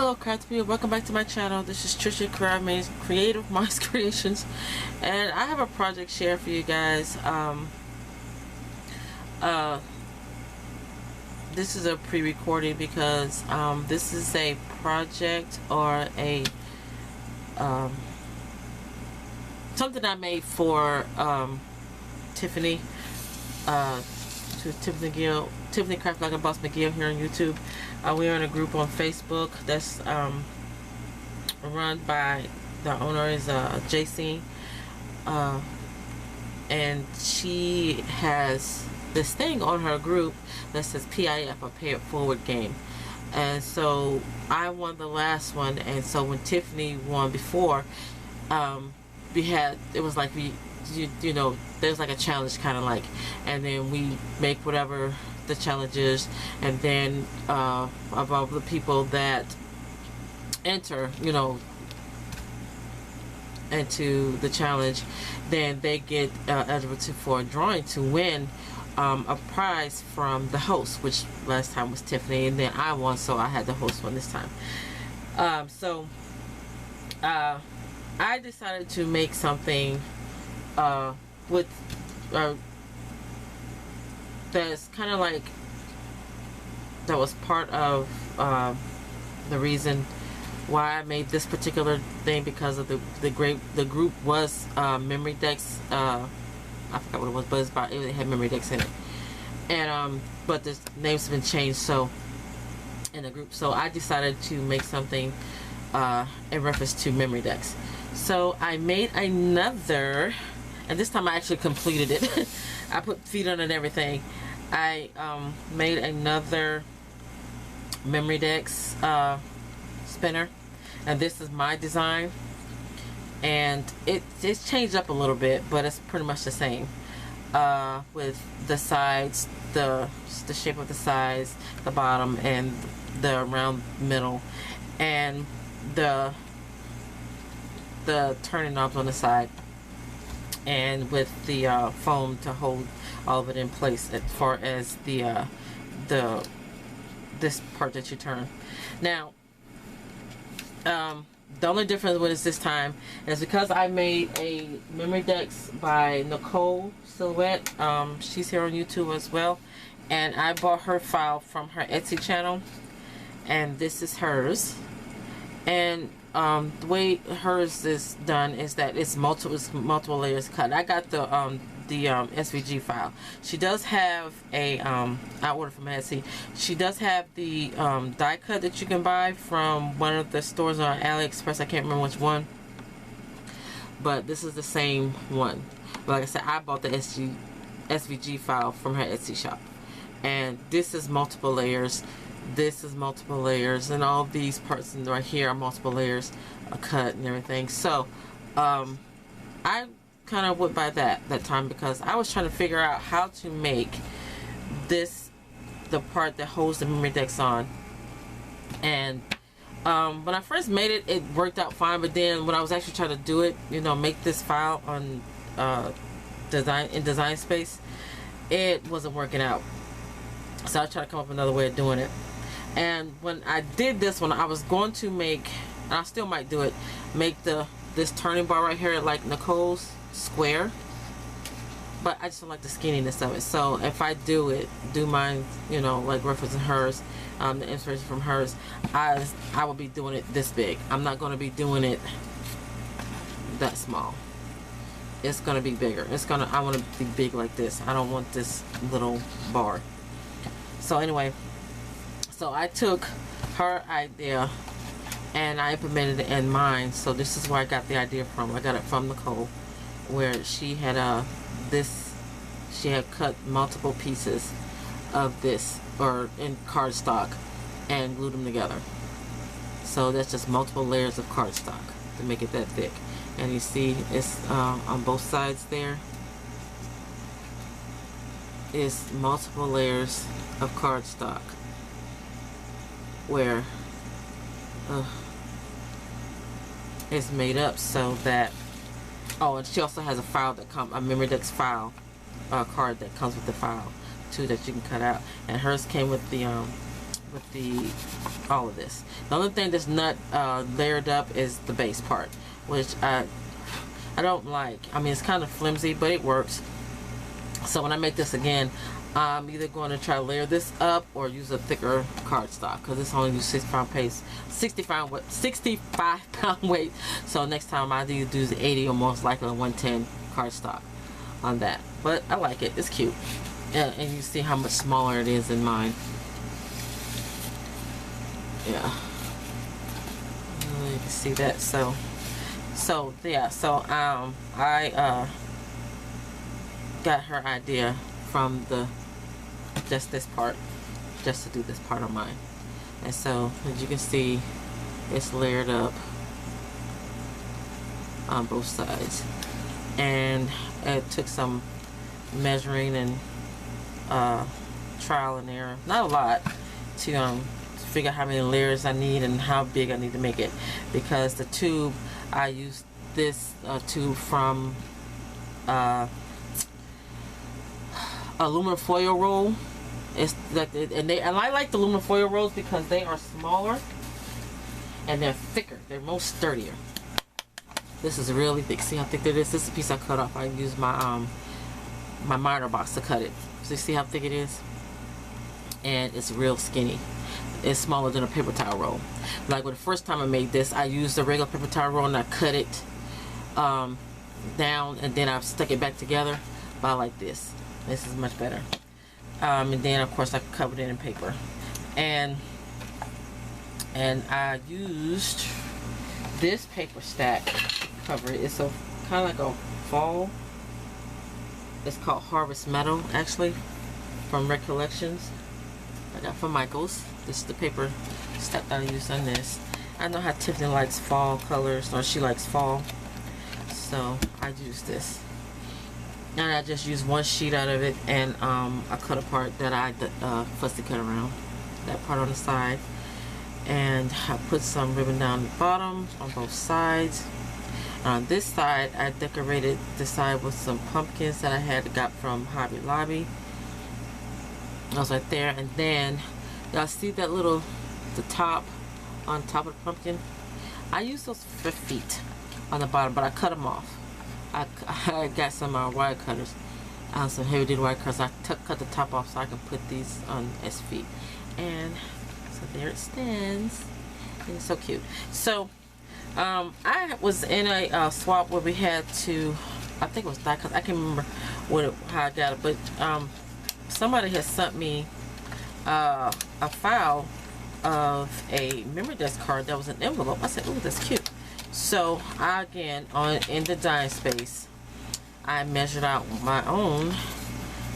Hello craft people, welcome back to my channel. This is Trisha Creative Minds Creations, and I have a project share for you guys. This is a pre-recording because this is a project or a something I made for Tiffany, to Tiffany Craft Like a Boss McGill here on YouTube. We are in a group on Facebook that's run by the owner is JC, and she has this thing on her group that says PIF, a Pay It Forward game. And so I won the last one, and so when Tiffany won before, it was like you know, there's like a challenge kind of like, and then we make whatever the challenge is, and then of all the people that enter, you know, into the challenge, then they get eligible for a drawing to win a prize from the host, which last time was Tiffany, and then I won, so I had the host one this time. I decided to make something with that's kind of like, that was part of the reason why I made this particular thing, because of the group was memory decks. I forgot what it was, but it's about, it had memory decks in it, and but the names have been changed, so in the group, so I decided to make something in reference to memory decks. So I made another, and this time I actually completed it. I put feet on it and everything. I made another memory decks spinner, and this is my design, and it's changed up a little bit, but it's pretty much the same, with the sides, the shape of the sides, the bottom, and the round middle, and the turning knobs on the side, and with the foam to hold all of it in place as far as this part that you turn. Now the only difference with this time is because I made a memory decks by Nicole Silhouette. She's here on YouTube as well, and I bought her file from her Etsy channel, and this is hers. And the way hers is done is that it's multiple layers cut. I got the SVG file. She does have a I ordered from Etsy. She does have the die cut that you can buy from one of the stores on AliExpress. I can't remember which one, but this is the same one. But like I said, I bought the SVG file from her Etsy shop, and this is multiple layers. This is multiple layers, and all these parts right here are multiple layers, cut and everything. So I kind of went by that time because I was trying to figure out how to make this the part that holds the memory decks on. And when I first made it, it worked out fine, but then when I was actually trying to do it, you know, make this file on Design Space, it wasn't working out. So I tried to come up with another way of doing it. And when I did this one, I was going to make, and I still might do it, make this turning bar right here like Nicole's square, but I just don't like the skinniness of it. So if I do mine, you know, like referencing hers, the inspiration from hers, I will be doing it this big. I'm not going to be doing it that small. It's going to be bigger. I want to be big like this. I don't want this little bar. So anyway, so I took her idea and I implemented it in mine. So this is where I got the idea from. I got it from Nicole, where she had she had cut multiple pieces of this, or in cardstock, and glued them together. So that's just multiple layers of cardstock to make it that thick. And you see it's on both sides there is multiple layers of cardstock, where it's made up so that, oh, and she also has a file that a memory decks file card that comes with the file too, that you can cut out. And hers came with the with the all of this. The only thing that's not layered up is the base part, which I don't like. I mean, it's kind of flimsy, but it works. So when I make this again, I'm either going to try to layer this up or use a thicker cardstock, because it's only 65 pound weight. So next time I either do the 80 or most likely a 110 cardstock on that. But I like it. It's cute. And you see how much smaller it is than mine. Yeah. You can see that. So yeah. So I got her idea from just this part, just to do this part on mine. And so as you can see, it's layered up on both sides, and it took some measuring and trial and error, not a lot, to figure out how many layers I need and how big I need to make it, because the tube, I used this tube from aluminum foil roll. It's like, and I like the aluminum foil rolls because they are smaller and they're thicker. They're more sturdier. This is really thick. See how thick it is? This is a piece I cut off. I used my my miter box to cut it. So you see how thick it is? And it's real skinny. It's smaller than a paper towel roll. Like when the first time I made this, I used a regular paper towel roll and I cut it down, and then I stuck it back together by like this. This is much better. And then of course I covered it in paper, and I used this paper stack to cover it. It's a kind of like a fall. It's called Harvest Meadow, actually, from Recollections. I got from Michael's. This is the paper stack that I used on this. I know how Tiffany likes fall colors, or she likes fall, so I used this. And I just used one sheet out of it, and I cut a part that I fussy cut around, that part on the side, and I put some ribbon down the bottom on both sides. On this side, I decorated the side with some pumpkins that I got from Hobby Lobby. Those right there. And then y'all see that little, the top on top of the pumpkin? I used those for feet on the bottom, but I cut them off. I got some wire cutters, some heavy duty wire cutters. I cut the top off so I can put these on as feet. And so there it stands. And it's so cute. So I was in a swap where we had to, I think it was die cut. I can't remember how I got it, but somebody had sent me a file of a memory desk card that was an envelope. I said, "Ooh, that's cute." So I, again, in the dyeing space, I measured out my own,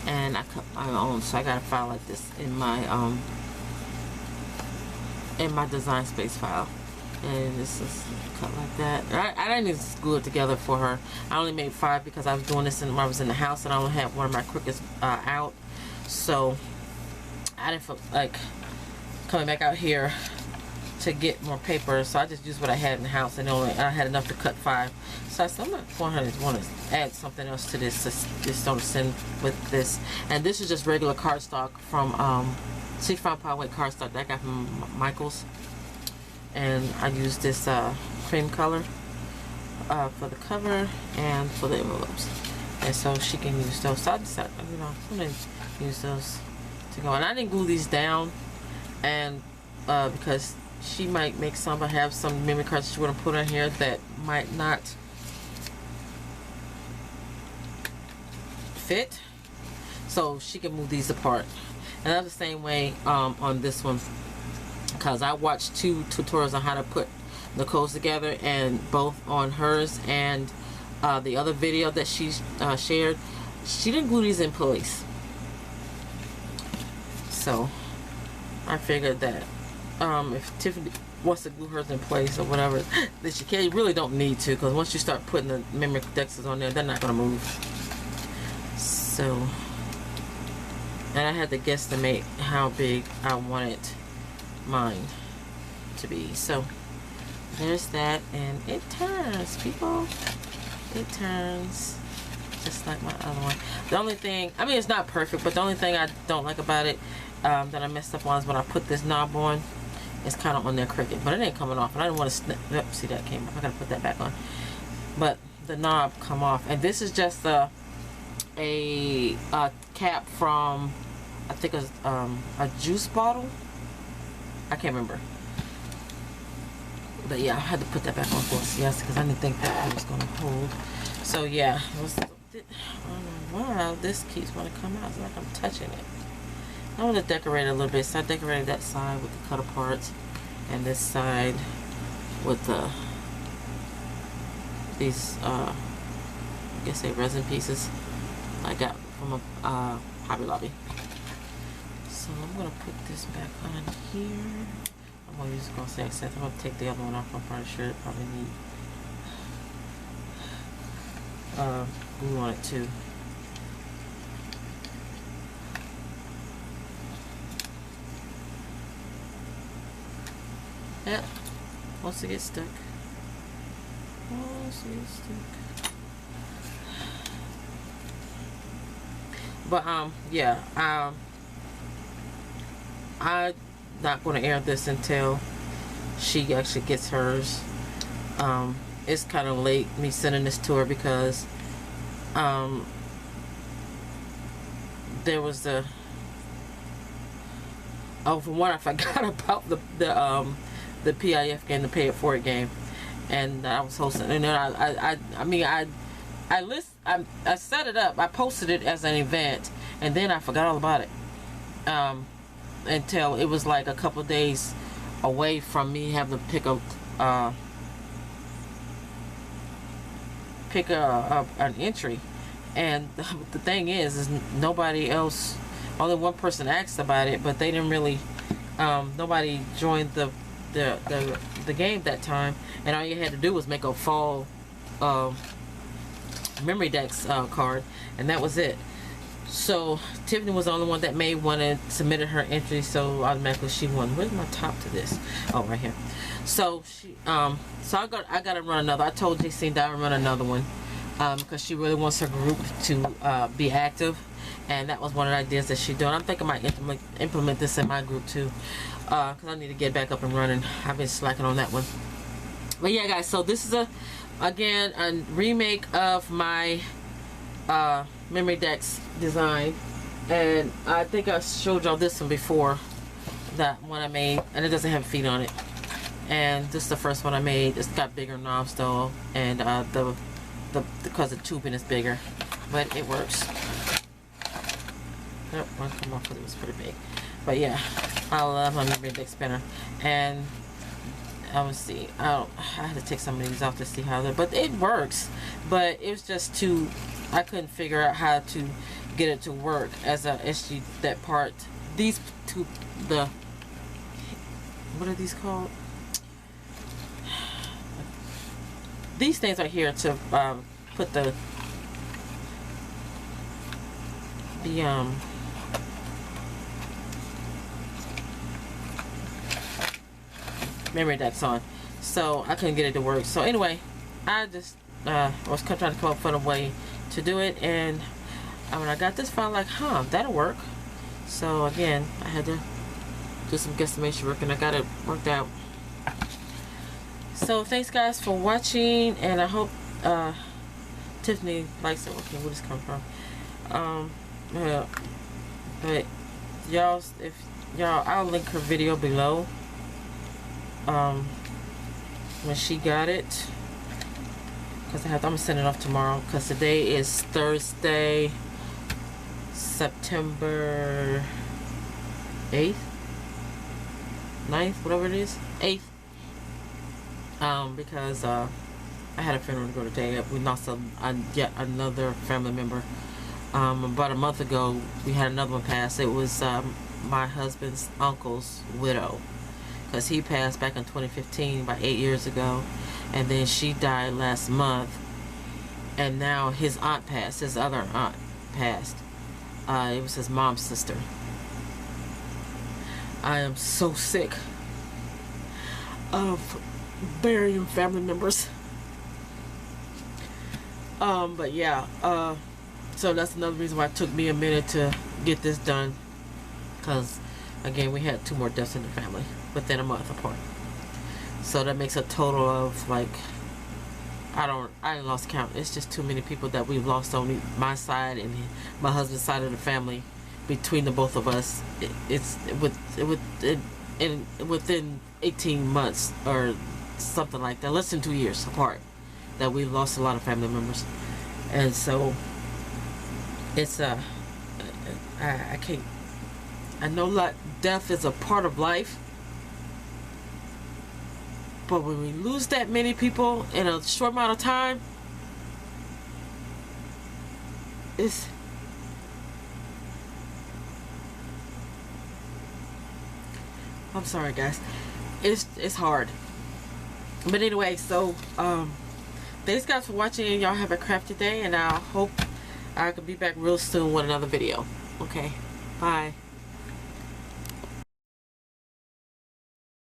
and I cut my own. So I got a file like this in my design space file, and this is cut like that. I didn't even glue it together for her. I only made 5 because I was doing this when I was in the house, and I only had one of my crickets out, so I didn't feel like coming back out here to get more paper, so I just used what I had in the house, and I had enough to cut 5. So I said, I'm not want to add something else to this. Just don't send with this. And this is just regular cardstock from 65-pound weight cardstock that I got from Michael's, and I used this cream color for the cover and for the envelopes, and so she can use those. So I decided, you know, I'm gonna use those to go. And I didn't glue these down, and because she might make some, but have some memory cards she want to put on here that might not fit, so she can move these apart. And that's the same way on this one, because I watched 2 tutorials on how to put Nicole's together, and both on hers and the other video that she shared, she didn't glue these in place. So I figured that if Tiffany wants to glue hers in place or whatever, then she can. You really don't need to, because once you start putting the memory dexes on there, they're not going to move. So, and I had to guesstimate how big I wanted mine to be. So there's that, and it turns, people. It turns just like my other one. The only thing, I mean, it's not perfect, but the only thing I don't like about it that I messed up on is when I put this knob on, it's kind of on there crooked, but it ain't coming off, and I didn't want to snip. Yep, see, that came off. I gotta put that back on, but the knob come off. And this is just a cap from, I think it was a juice bottle. I can't remember, but yeah, I had to put that back on for us, yes, because I didn't think that it was gonna hold. So yeah, it was, I don't know why this keeps wanting to come out. It's like I'm touching it. I want to decorate it a little bit, so I decorated that side with the cut apart, and this side with these I guess they resin pieces I got from a Hobby Lobby. So I'm gonna put this back on here. I'm gonna use Gloss Accent. I'm gonna take the other one off. I'm pretty sure it probably need glue on it too. Yeah, once it gets stuck. Once it gets stuck. But yeah, I'm not going to air this until she actually gets hers. It's kind of late me sending this to her because there was the for one, I forgot about the PIF game, the Pay It Forward game, and I was hosting. And then I set it up. I posted it as an event, and then I forgot all about it until it was like a couple of days away from me having to pick an entry. And the thing is nobody else. Only one person asked about it, but they didn't really. Nobody joined the game that time, and all you had to do was make a fall memory decks card, and that was it. So Tiffany was the only one that made one and submitted her entry, so automatically she won. Where's my top to this? Oh, right here. So she so I got to run another. I told JC that I would run another one because she really wants her group to be active, and that was one of the ideas that she's doing. I'm thinking I might implement this in my group too, because I need to get back up and running. I've been slacking on that one. But yeah, guys, so this is again a remake of my memory decks design, and I think I showed y'all this one before, that one I made, and it doesn't have feet on it. And this is the first one I made. It's got bigger knobs though, and because the tubing is bigger, but it works. Yep, one come off because it was pretty big. But yeah, I love my memory deck spinner. And I would see, I had to take some of these off to see how they're, but it works. But it was just too, I couldn't figure out how to get it to work as a SG, that part. These two, what are these called? These things are here to put the memory decks on, so I couldn't get it to work. So anyway, I just was trying to come up with a way to do it, and when I got this file, like, that'll work. So again, I had to do some guesstimation work, and I got it worked out. So thanks guys for watching, and I hope Tiffany likes it. Okay, where does this come from? Yeah, but y'all, I'll link her video below when she got it, because I'm gonna send it off tomorrow, because today is Thursday, September 8th, 9th, whatever it is, 8th. Because I had a funeral to go today. We lost yet another family member. About a month ago, we had another one pass. It was my husband's uncle's widow, because he passed back in 2015, about 8 years ago, and then she died last month, and now his aunt passed. His other aunt passed. It was his mom's sister. I am so sick of burying family members. But yeah, so that's another reason why it took me a minute to get this done, because Again, we had 2 more deaths in the family within a month apart. So that makes a total of like, I lost count. It's just too many people that we've lost on my side and my husband's side of the family. Between the both of us, within 18 months or something like that, less than 2 years apart, that we lost a lot of family members. And so it's I can't. I know death is a part of life, but when we lose that many people in a short amount of time, I'm sorry, guys. It's hard. But anyway, so thanks guys for watching, and y'all have a crafty day, and I hope I can be back real soon with another video. Okay, bye.